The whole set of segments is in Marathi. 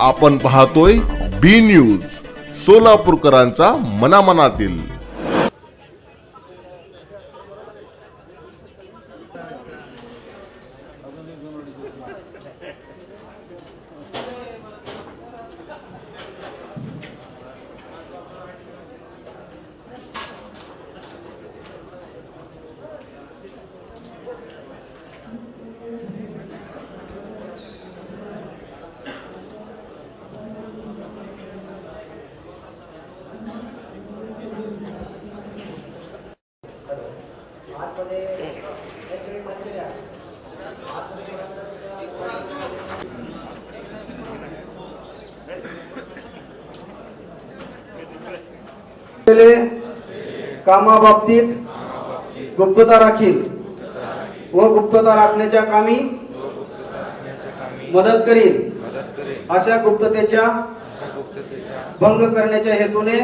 आपण पाहतोय बी न्यूज, सोलापूरकरांचा मनामनातील। कामाबाबतीत गुप्तता राखील व गुप्तता राखण्याच्या कामी मदत करील, अशा गुप्ततेच्या भंग करण्याच्या हेतूने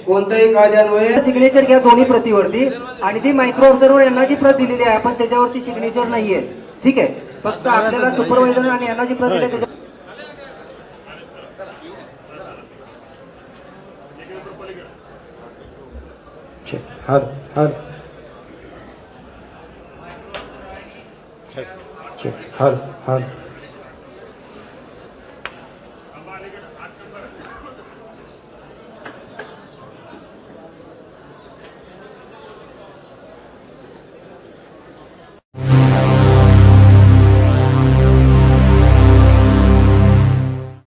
कोणत्याही कायद्यान्वये सिग्नेचर घ्या दोन्ही प्रतिवरती, आणि जी मायक्रो ऑब्झर्वर यांना जी प्रत दिलेली आहे आपण त्याच्यावरती सिग्नेचर नाहीये, ठीक आहे। फक्त आपल्याला सुपरवायझर आणि यांना जी प्रत दिली त्याच्या हर हर हर हर